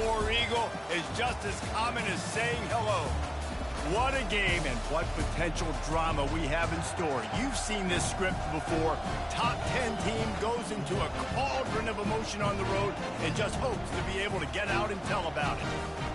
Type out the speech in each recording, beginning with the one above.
War Eagle is just as common as saying hello. What a game and what potential drama we have in store. You've seen this script before. Top 10 team goes into a cauldron of emotion on the road and just hopes to be able to get out and tell about it.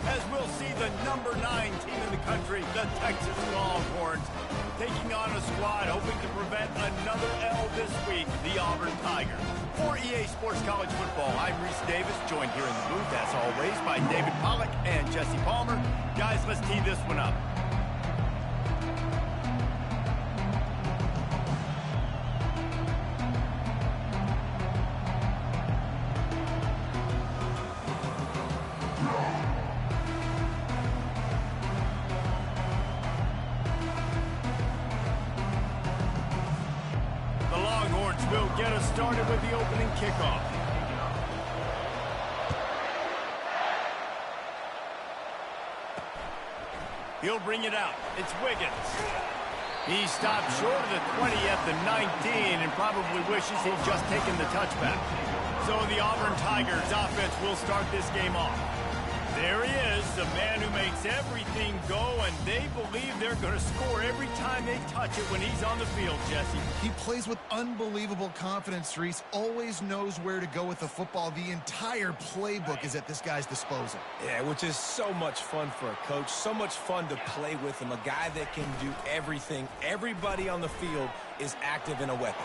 As we'll see the number 9 team in the country, the Texas Longhorns, taking on a squad hoping to prevent another L this week, the Auburn Tigers. For EA Sports College Football, I'm Reese Davis, joined here in the booth, as always, by David Pollack and Jesse Palmer. Guys, let's tee this one up. Will get us started with the opening kickoff. He'll bring it out. It's Wiggins. He stopped short of the 20 at the 19 and probably wishes he'd just taken the touchback. So the Auburn Tigers offense will start this game off. There he is, the man who makes everything go, and they believe they're going to score every time they touch it when he's on the field, Jesse. He plays with unbelievable confidence, Reese. Always knows where to go with the football. The entire playbook is at this guy's disposal. Yeah, which is so much fun for a coach. So much fun to play with him. A guy that can do everything. Everybody on the field is active in a weapon.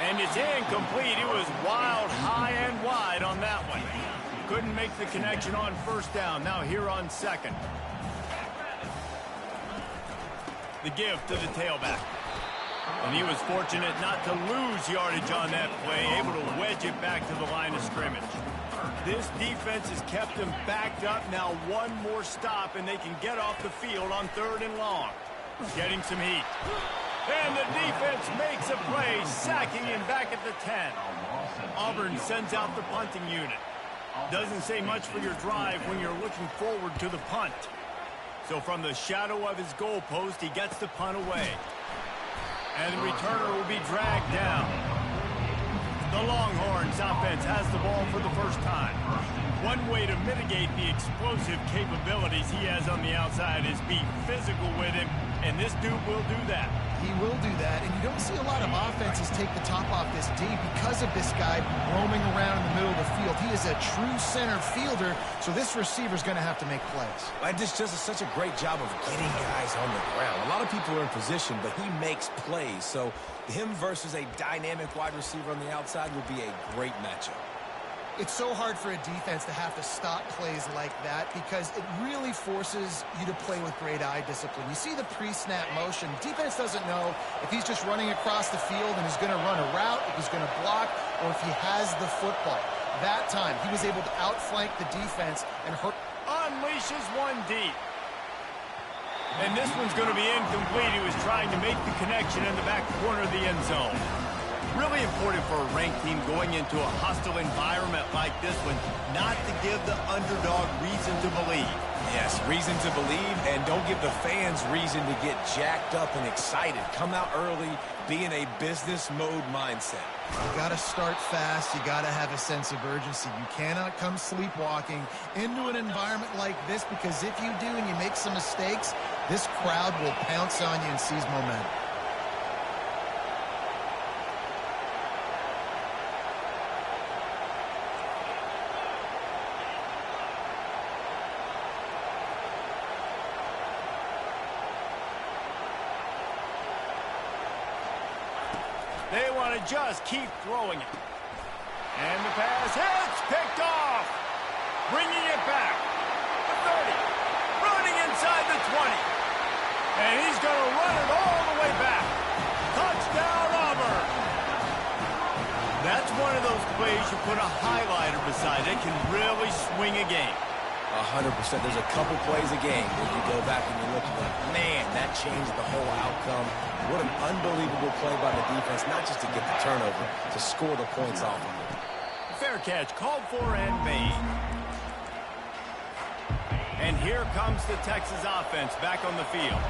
And it's incomplete. It was wild, high and wide on that one. Couldn't make the connection on first down. Now here on second. The give to the tailback. And he was fortunate not to lose yardage on that play, able to wedge it back to the line of scrimmage. This defense has kept them backed up. Now one more stop, and they can get off the field on 3rd and long. Getting some heat. And the defense makes a play, sacking him back at the 10. Auburn sends out the punting unit. Doesn't say much for your drive when you're looking forward to the punt. So from the shadow of his goalpost, he gets the punt away. And the returner will be dragged down. The Longhorns offense has the ball for the first time. One way to mitigate the explosive capabilities he has on the outside is be physical with him, and this dude will do that. He will do that, and you don't see a lot of offenses take the top off this D because of this guy roaming around in the middle of the field. He is a true center fielder, so this receiver's going to have to make plays. And this just is such a great job of getting guys on the ground. A lot of people are in position, but he makes plays, so him versus a dynamic wide receiver on the outside will be a great matchup. It's so hard for a defense to have to stop plays like that because it really forces you to play with great eye discipline. You see the pre-snap motion. Defense doesn't know if he's just running across the field and he's going to run a route, if he's going to block, or if he has the football. That time, he was able to outflank the defense and hurt. Unleashes one deep. And this one's going to be incomplete. He was trying to make the connection in the back corner of the end zone. Really important for a ranked team going into a hostile environment like this one, not to give the underdog reason to believe. Yes, reason to believe, and don't give the fans reason to get jacked up and excited. Come out early, be in a business mode mindset. You got to start fast. You got to have a sense of urgency. You cannot come sleepwalking into an environment like this because if you do and you make some mistakes, this crowd will pounce on you and seize momentum. They want to just keep throwing it. And the pass hits, picked off. Bringing it back. The 30. Running inside the 20. And he's going to run it all the way back. Touchdown, Auburn. That's one of those plays you put a highlighter beside it, can really swing a game. 100%. There's a couple plays a game where you go back and you look like, man, that changed the whole outcome. What an unbelievable play by the defense, not just to get the turnover, to score the points off of it. Fair catch, called for and made. And here comes the Texas offense back on the field.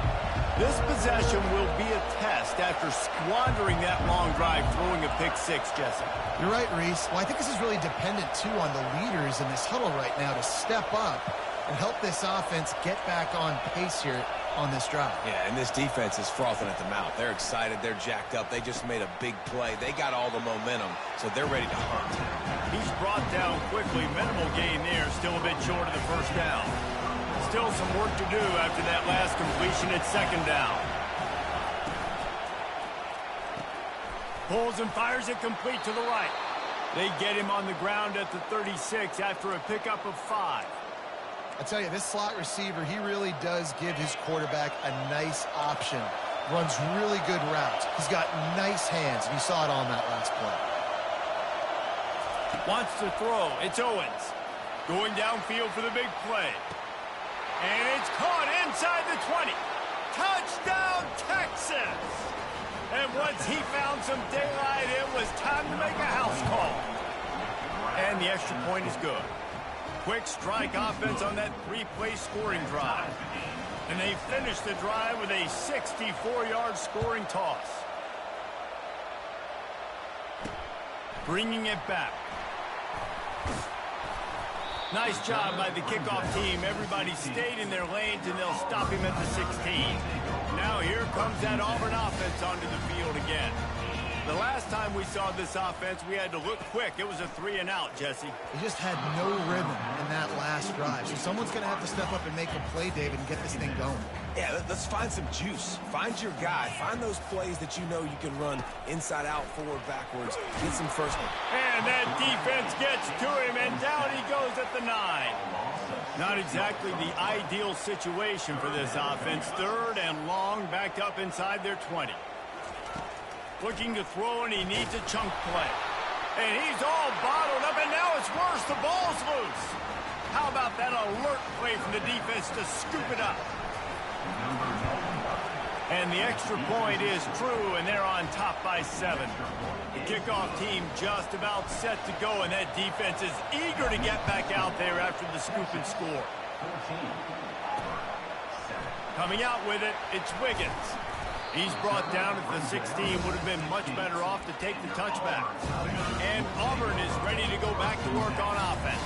This possession will be a test after squandering that long drive, throwing a pick six, Jesse. You're right, Reese. Well, I think this is really dependent, too, on the leaders in this huddle right now to step up and help this offense get back on pace here on this drive. Yeah, and this defense is frothing at the mouth. They're excited. They're jacked up. They just made a big play. They got all the momentum, so they're ready to hunt. He's brought down quickly. Minimal gain there. Still a bit short of the first down. Still some work to do after that last completion at second down. Pulls and fires it complete to the right. They get him on the ground at the 36 after a pickup of 5. I tell you, this slot receiver, he really does give his quarterback a nice option. Runs really good routes. He's got nice hands, and you saw it on that last play. Wants to throw. It's Owens. Going downfield for the big play. And it's caught inside the 20. Touchdown, Texas! And once he found some daylight, it was time to make a house call. And the extra point is good. Quick strike offense on that 3-play scoring drive. And they finish the drive with a 64-yard scoring toss. Bringing it back. Nice job by the kickoff team. Everybody stayed in their lanes, and they'll stop him at the 16. Now here comes that Auburn offense onto the field again. The last time we saw this offense, we had to look quick. It was a 3-and-out, Jesse. He just had no rhythm in that last drive. So someone's going to have to step up and make a play, David, and get this thing going. Yeah, let's find some juice. Find your guy. Find those plays that you know you can run inside out, forward, backwards. Get some first one. And that defense gets to him, and down he goes at the 9. Not exactly the ideal situation for this offense. 3rd and long, backed up inside their 20. Looking to throw, and he needs a chunk play. And he's all bottled up, and now it's worse. The ball's loose. How about that alert play from the defense to scoop it up? And the extra point is true, and they're on top by 7. The kickoff team just about set to go, and that defense is eager to get back out there after the scoop and score. Coming out with it, it's Wiggins. He's brought down at the 16. Would have been much better off to take the touchback. And Auburn is ready to go back to work on offense.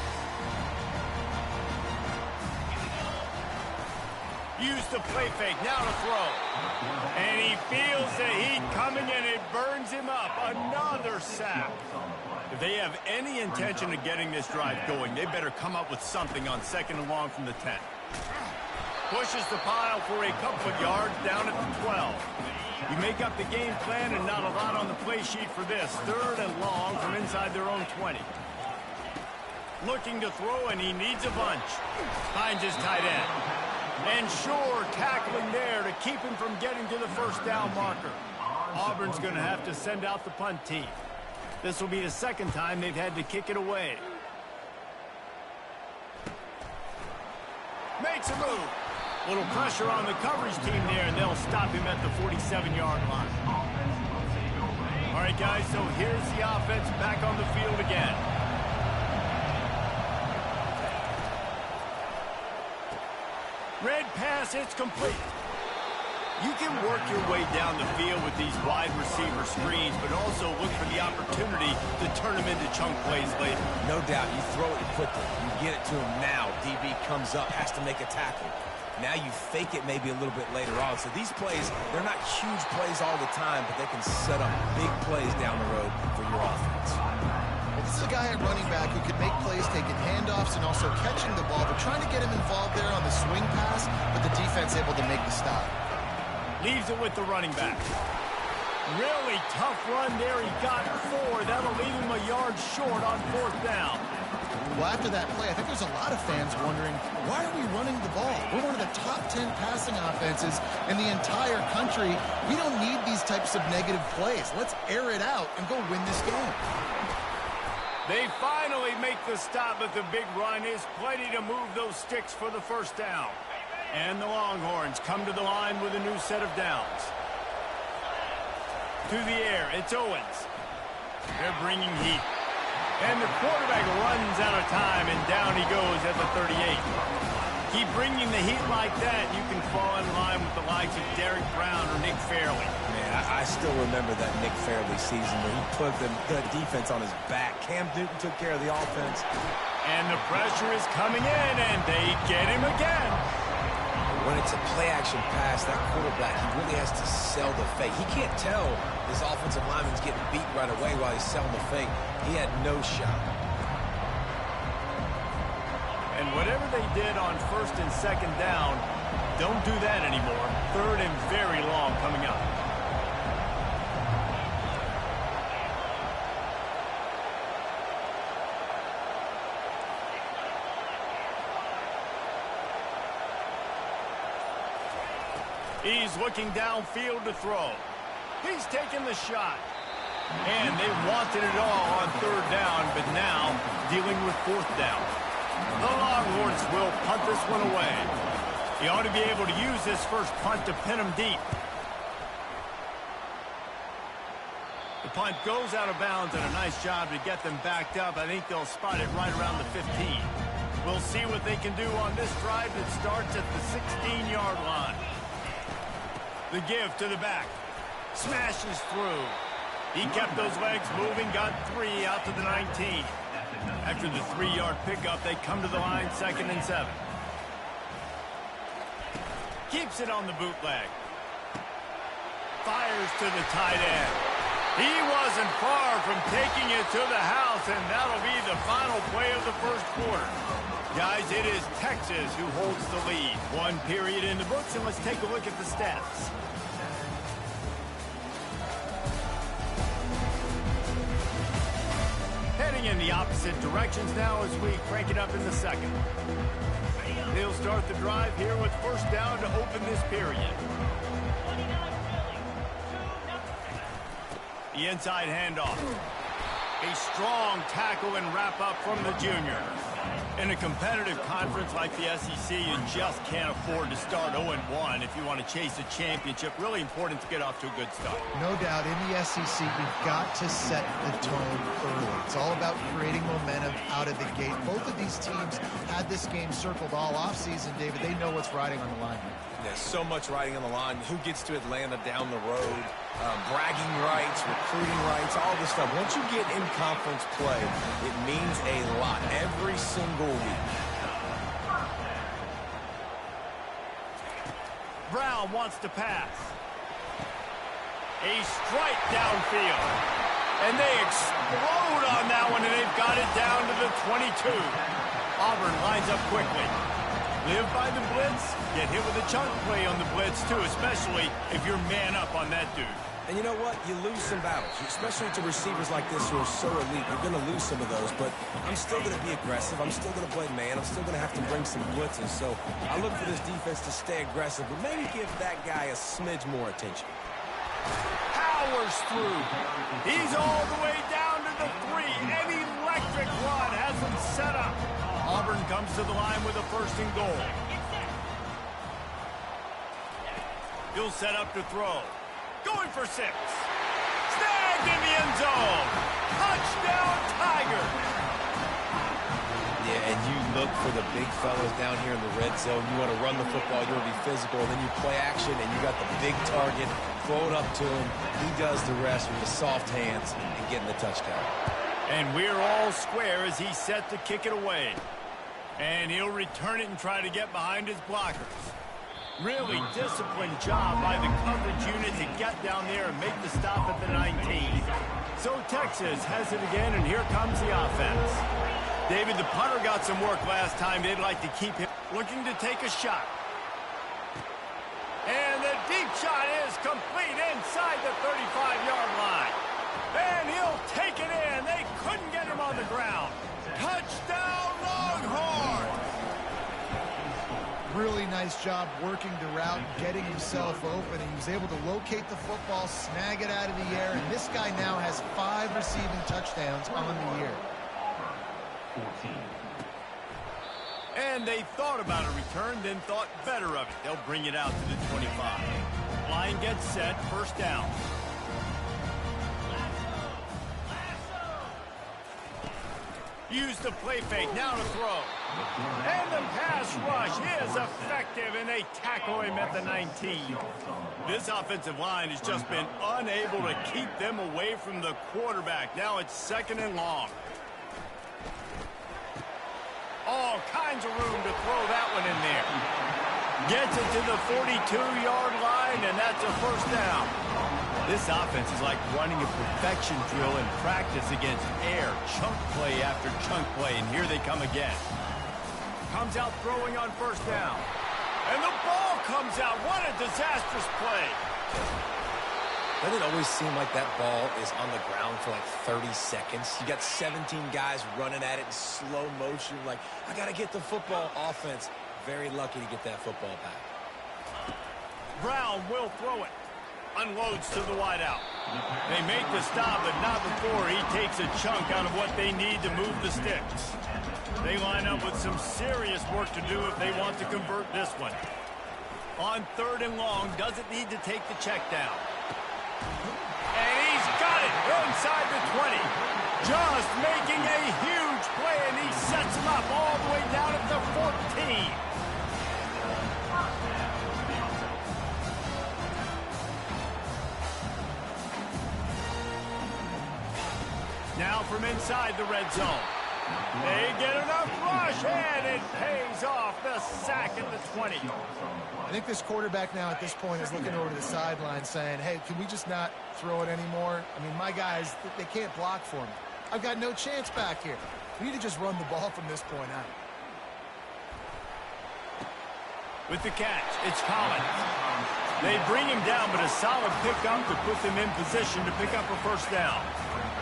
Use the play fake, now to throw. And he feels the heat coming, and it burns him up. Another sack. If they have any intention of getting this drive going, they better come up with something on 2nd and long from the 10. Pushes the pile for a couple of yards down at the 12. You make up the game plan, and not a lot on the play sheet for this. 3rd and long from inside their own 20. Looking to throw, and he needs a bunch. Finds his tight end. And sure, tackling there to keep him from getting to the first down marker. Auburn's going to have to send out the punt team. This will be the 2nd time they've had to kick it away. Makes a move. Little pressure on the coverage team there, and they'll stop him at the 47-yard line. All right, guys, so here's the offense back on the field again. Red pass, it's complete. You can work your way down the field with these wide receiver screens, but also look for the opportunity to turn them into chunk plays later. No doubt, you throw it quickly. You get it to him now. DB comes up, has to make a tackle. Now you fake it maybe a little bit later on. So these plays, they're not huge plays all the time, but they can set up big plays down the road for your offense. This is a guy at running back who could make plays taking handoffs and also catching the ball. They're trying to get him involved there on the swing pass, but the defense able to make the stop. Leaves it with the running back. Really tough run there. He got 4. That'll leave him a yard short on 4th down. Well, after that play, I think there's a lot of fans wondering, why are we running the ball? We're one of the top 10 passing offenses in the entire country. We don't need these types of negative plays. Let's air it out and go win this game. They finally make the stop, but the big run is plenty to move those sticks for the first down. And the Longhorns come to the line with a new set of downs. To the air, it's Owens. They're bringing heat. And the quarterback runs out of time, and down he goes at the 38. Keep bringing the heat like that, you can fall in line with the likes of Derek Brown or Nick Fairley. Man, I still remember that Nick Fairley season where he put the defense on his back. Cam Newton took care of the offense. And the pressure is coming in, and they get him again. When it's a play-action pass, that quarterback, he really has to sell the fake. He can't tell his offensive lineman's getting beat right away while he's selling the fake. He had no shot. And whatever they did on 1st and 2nd down, don't do that anymore. 3rd and very long coming up. He's looking downfield to throw. He's taking the shot. And they wanted it all on 3rd down, but now dealing with 4th down. The Longhorns will punt this one away. He ought to be able to use this first punt to pin him deep. The punt goes out of bounds, and a nice job to get them backed up. I think they'll spot it right around the 15. We'll see what they can do on this drive that starts at the 16-yard line. The give to the back. Smashes through. He kept those legs moving, got 3 out to the 19. After the 3-yard pickup, they come to the line, 2nd and 7. Keeps it on the bootleg. Fires to the tight end. He wasn't far from taking it to the house, and that'll be the final play of the first quarter. Guys, it is Texas who holds the lead. 1 period in the books, and let's take a look at the stats. Heading in the opposite directions now as we crank it up in the 2nd. They'll start the drive here with 1st down to open this period. The inside handoff. A strong tackle and wrap up from the junior. In a competitive conference like the SEC, you just can't afford to start 0-1 if you want to chase a championship. Really important to get off to a good start. No doubt, in the SEC, you've got to set the tone early. It's all about creating momentum out of the gate. Both of these teams had this game circled all offseason, David. They know what's riding on the line. There's so much riding on the line. Who gets to Atlanta down the road? Bragging rights, recruiting rights, all this stuff. Once you get in conference play, it means a lot every single week. Brown wants to pass. A strike downfield. And they explode on that one, and they've got it down to the 22. Auburn lines up quickly. Live by the blitz, get hit with a chunk play on the blitz, too, especially if you're man up on that dude. And you know what? You lose some battles, especially to receivers like this who are so elite. You're going to lose some of those, but I'm still going to be aggressive. I'm still going to play man. I'm still going to have to bring some blitzes. So I look for this defense to stay aggressive, but maybe give that guy a smidge more attention. Powers through. He's all the way down to the 3. An electric run has him set up. Auburn comes to the line with a 1st and goal. He'll set up to throw. Going for 6. Snagged in the end zone. Touchdown, Tiger. Yeah, and you look for the big fellas down here in the red zone. You want to run the football, you want to be physical, and then you play action, and you got the big target. Throw it up to him. He does the rest with the soft hands and getting the touchdown. And we're all square as he's set to kick it away. And he'll return it and try to get behind his blockers. Really disciplined job by the coverage unit to get down there and make the stop at the 19. So Texas has it again, and here comes the offense. David, the punter got some work last time. They'd like to keep him looking to take a shot. And the deep shot is complete inside the 35-yard line. And he'll take it in. They couldn't get him on the ground. Touchdown, Longhorns! Really nice job working the route, getting himself open, and he was able to locate the football, snag it out of the air, and this guy now has 5 receiving touchdowns on the year. And they thought about a return, then thought better of it. They'll bring it out to the 25. Line gets set, 1st down. Use the play fake, now to throw. And the pass pass rush is effective, and they tackle him at the 19. This offensive line has just been unable to keep them away from the quarterback. Now it's 2nd and long. All kinds of room to throw that one in there. Gets it to the 42-yard line, and that's a 1st down. This offense is like running a perfection drill in practice against air. Chunk play after chunk play, and here they come again. Comes out throwing on 1st down. And the ball comes out. What a disastrous play. Doesn't it always seem like that ball is on the ground for like 30 seconds? You got 17 guys running at it in slow motion. Like, I got to get the football. Offense, very lucky to get that football back. Brown will throw it. Unloads to the wideout. They make the stop, but not before he takes a chunk out of what they need to move the sticks. They line up with some serious work to do if they want to convert this one. On 3rd and long, doesn't need to take the check down. And he's got it inside the 20. Just making a huge play, and he sets him up all the way down at the 14. Now from inside the red zone. They get enough rush, and it pays off. The sack at the 20. I think this quarterback now at this point is looking over to the sideline saying, hey, can we just not throw it anymore? I mean, my guys, they can't block for me. I've got no chance back here. We need to just run the ball from this point on. With the catch, it's Collins. They bring him down, but a solid pickup to put them in position to pick up a 1st down.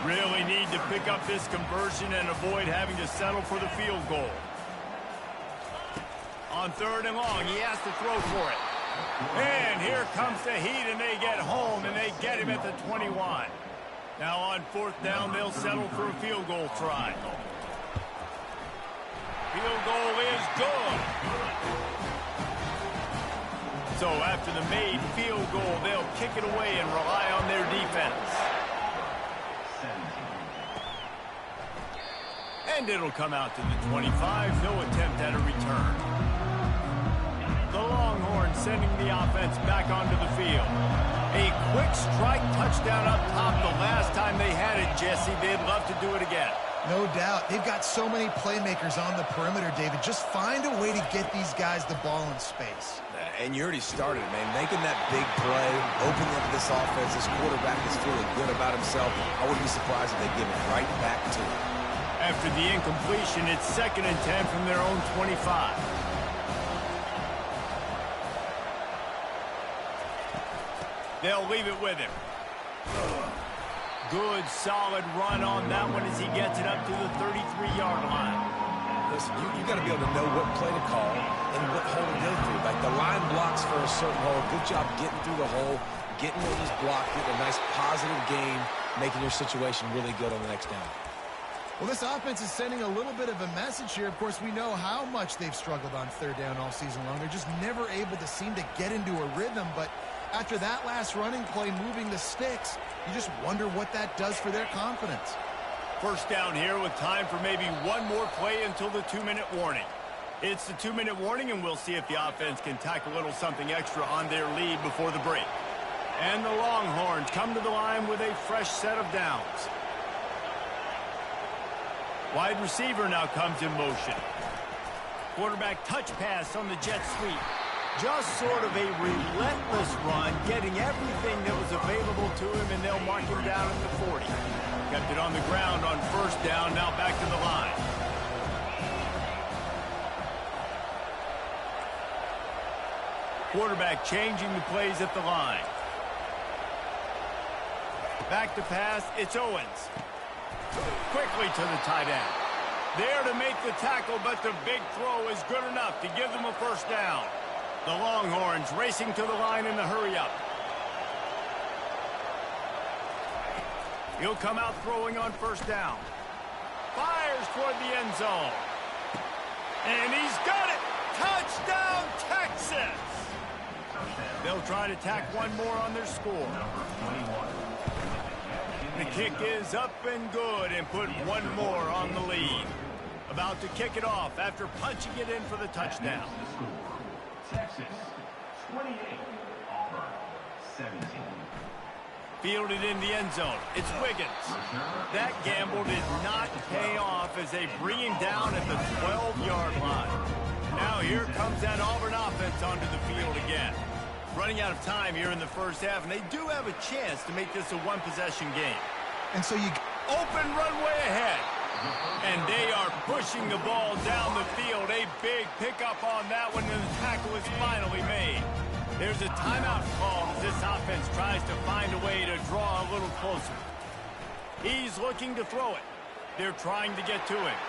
Really need to pick up this conversion and avoid having to settle for the field goal. On 3rd and long, he has to throw for it. And here comes the heat, and they get home, and they get him at the 21. Now on 4th down, they'll settle for a field goal try. Field goal is good. So after the made field goal, they'll kick it away and rely on their defense. And it'll come out to the 25. No attempt at a return. The Longhorns sending the offense back onto the field. A quick strike touchdown up top the last time they had it, Jesse. They'd love to do it again. No doubt. They've got so many playmakers on the perimeter, David. Just find a way to get these guys the ball in space. And you already started, man. Making that big play, opening up this offense. This quarterback is feeling good about himself. I wouldn't be surprised if they give it right back to him. After the incompletion, it's 2nd and 10 from their own 25. They'll leave it with him. Good, solid run on that one as he gets it up to the 33-yard line. Listen, you got to be able to know what play to call and what hole to go through. Like the line blocks for a certain hole. Good job getting through the hole, getting what was blocked, getting a nice positive gain, making your situation really good on the next down. Well, this offense is sending a little bit of a message here. Of course, we know how much they've struggled on 3rd down all season long. They're just never able to seem to get into a rhythm. But after that last running play, moving the sticks, you just wonder what that does for their confidence. 1st down here with time for maybe one more play until the 2-minute warning. It's the 2-minute warning, and we'll see if the offense can tack a little something extra on their lead before the break. And the Longhorns come to the line with a fresh set of downs. Wide receiver now comes in motion. Quarterback touch pass on the jet sweep. Just sort of a relentless run, getting everything that was available to him, and they'll mark him down at the 40. Kept it on the ground on 1st down, now back to the line. Quarterback changing the plays at the line. Back to pass, it's Owens. Quickly to the tight end. There to make the tackle, but the big throw is good enough to give them a 1st down. The Longhorns racing to the line in the hurry-up. He'll come out throwing on 1st down. Fires toward the end zone. And he's got it! Touchdown, Texas! They'll try to tack one more on their score. The kick is up and good and put one more on the lead. About to kick it off after punching it in for the touchdown. Texas, 28. Auburn, 17. Fielded in the end zone. It's Wiggins. That gamble did not pay off as they bring him down at the 12-yard line. Now here comes that Auburn offense onto the field again. Running out of time here in the first half, and they do have a chance to make this a one-possession game. And so you open runway ahead. And they are pushing the ball down the field. A big pickup on that one, and the tackle is finally made. There's a timeout called as this offense tries to find a way to draw a little closer. He's looking to throw it. They're trying to get to him.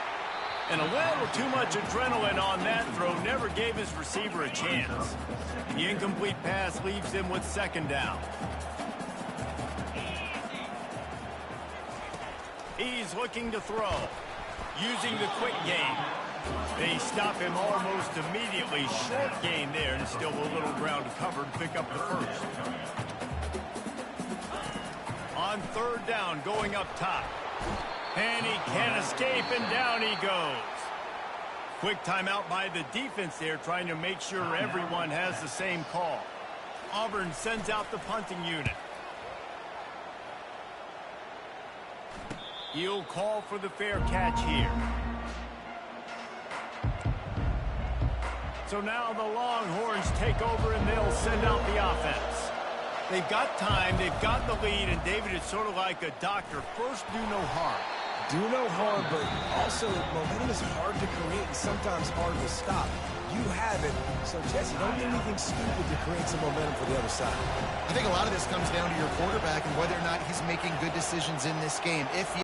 And a little too much adrenaline on that throw never gave his receiver a chance. The incomplete pass leaves him with second down. He's looking to throw, using the quick game. They stop him almost immediately. Short gain there, and still a little ground covered. Pick up the first. On third down, going up top. And he can't escape, and down he goes. Quick timeout by the defense there, trying to make sure everyone has the same call. Auburn sends out the punting unit. He'll call for the fair catch here. So now the Longhorns take over, and they'll send out the offense. They've got time, they've got the lead, and David, it's sort of like a doctor. First, do no harm. Do no harm, but also momentum is hard to create and sometimes hard to stop. You have it, so Jesse, don't do anything stupid to create some momentum for the other side. I think a lot of this comes down to your quarterback and whether or not he's making good decisions in this game. If